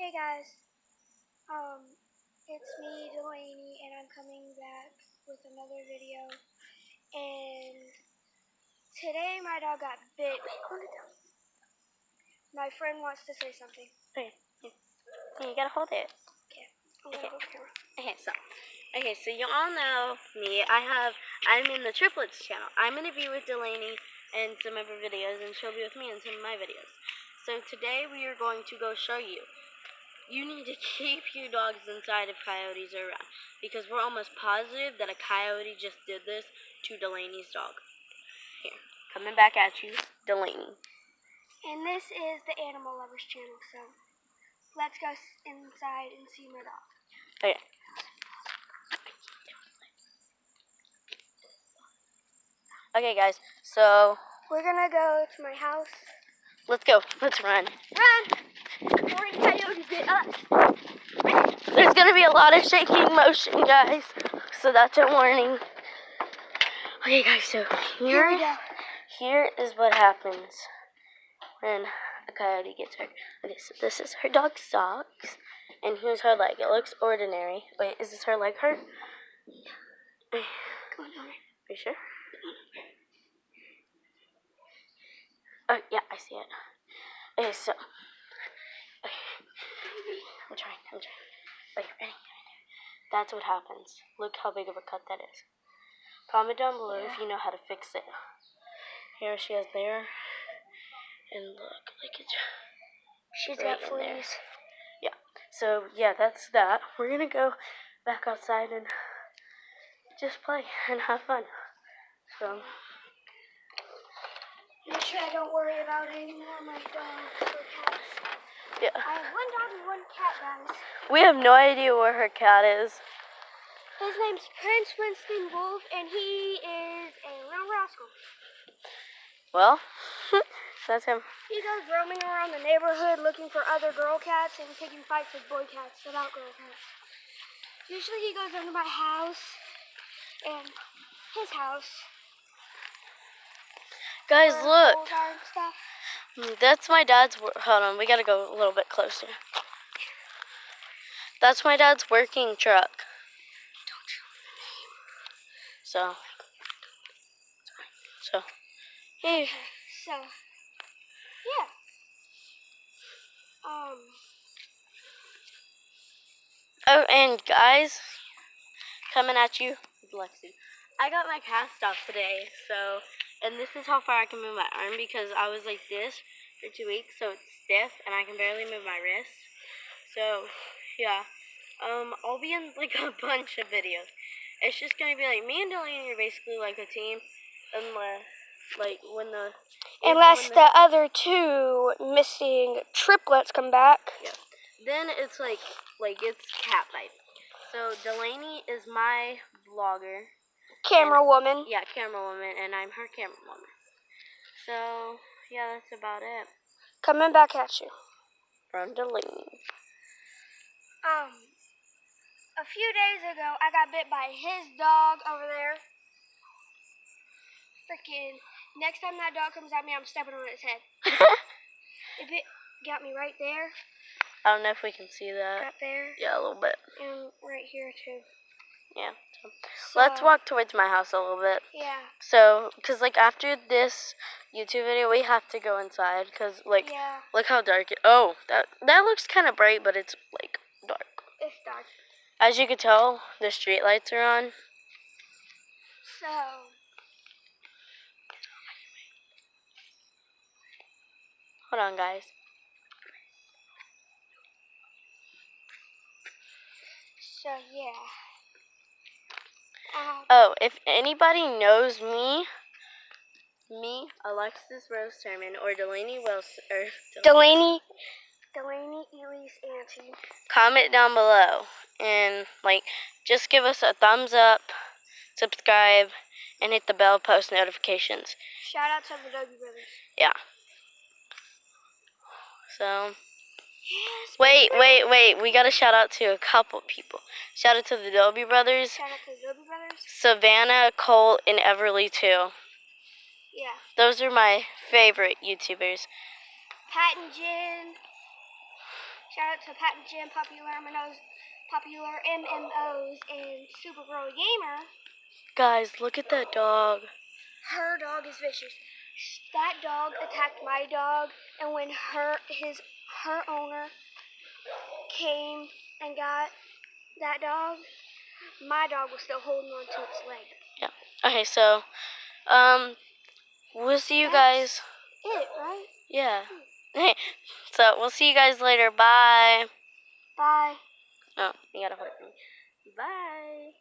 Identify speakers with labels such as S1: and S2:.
S1: Hey guys, it's me, Delaney, and I'm coming back with another video. And today my dog got bit. My friend wants to say something.
S2: Okay, you gotta hold it.
S1: Okay, I'm gonna hold the camera.
S2: Okay, so you all know me. I'm in the triplets channel. I'm gonna be with Delaney in some of her videos, and she'll be with me in some of my videos. So today we are going to go show you. You need to keep your dogs inside if coyotes are around, because we're almost positive that a coyote just did this to Delaney's dog. Here, coming back at you, Delaney.
S1: And this is the Animal Lovers channel, so let's go inside and see my dog.
S2: Okay. Okay, guys, so
S1: we're gonna go to my house.
S2: Let's go. Let's run.
S1: Run! Before any coyotes get us.
S2: There's gonna be a lot of shaking motion, guys. So that's a warning. Okay, guys, so here is what happens when a coyote gets hurt. Okay, so this is her dog's socks, and here's her leg. It looks ordinary. Wait, is this her leg hurt?
S1: Come on over.
S2: Are you sure? Oh, yeah, I see it. Okay, so. Okay. I'm trying. Okay, ready? That's what happens. Look how big of a cut that is. Comment down below if you know how to fix it. Here she is there. And look, like it's.
S1: She's
S2: right
S1: got fleas.
S2: Yeah. So, yeah, that's that. We're going to go back outside and just play and have fun. So.
S1: Make sure I don't worry about any more of my dogs or cats.
S2: Yeah.
S1: I have one dog and one cat, guys.
S2: We have no idea where her cat is.
S1: His name's Prince Winston Wolf, and he is a little rascal.
S2: Well, that's him.
S1: He goes roaming around the neighborhood looking for other girl cats and picking fights with boy cats without girl cats. Usually he goes under my house and his house.
S2: Guys, look.
S1: Stuff.
S2: That's my dad's. Hold on, we gotta go a little bit closer. That's my dad's working truck.
S1: Don't show the name.
S2: So, hey.
S1: So, yeah.
S2: Oh, and guys, coming at you, Lexi. I got my cast off today, so, and this is how far I can move my arm because I was like this for 2 weeks, so it's stiff and I can barely move my wrist. So, yeah, I'll be in like a bunch of videos. It's just gonna be like me and Delaney are basically like a team, unless
S1: the other two missing triplets come back.
S2: Yeah. Then it's like it's cat fight. So Delaney is my vlogger.
S1: Camera woman.
S2: Yeah, camera woman, and I'm her camera woman. So, yeah, that's about it.
S1: Coming back at you.
S2: From Delaney.
S1: A few days ago, I got bit by his dog over there. Freaking, next time that dog comes at me, I'm stepping on its head. It got me right there.
S2: I don't know if we can see that.
S1: Right there.
S2: Yeah, a little bit.
S1: And right here, too.
S2: Yeah. So let's walk towards my house a little bit.
S1: Yeah.
S2: So, because, like, after this YouTube video, we have to go inside. Because, like, look how dark it... Oh, that looks kind of bright, but it's, like, dark.
S1: It's dark.
S2: As you can tell, the street lights are on.
S1: So...
S2: Hold on, guys.
S1: So, yeah.
S2: Oh, if anybody knows me, Alexis Rose Terman, or Delaney Wilson, or
S1: Delaney Elise Auntie.
S2: Comment down below, and, like, just give us a thumbs up, subscribe, and hit the bell post notifications.
S1: Shout out to the Dobie Brothers.
S2: Yeah. So...
S1: Yes,
S2: Wait. We got to shout out to a couple people. Shout out to the Dobie Brothers.
S1: Shout out to the Dobie Brothers.
S2: Savannah, Colt, and Everly, too.
S1: Yeah.
S2: Those are my favorite YouTubers.
S1: Pat and Jen. Shout out to Pat and Jim, Popular MMOs, and Supergirl Gamer.
S2: Guys, look at that dog.
S1: Her dog is vicious. That dog attacked my dog, and when her owner came and got that dog, my dog was still holding on to its leg.
S2: Yeah. Okay, so, we'll see you guys.
S1: It, right?
S2: Yeah. Hey, so we'll see you guys later. Bye.
S1: Bye.
S2: Oh, you gotta hold me. Bye.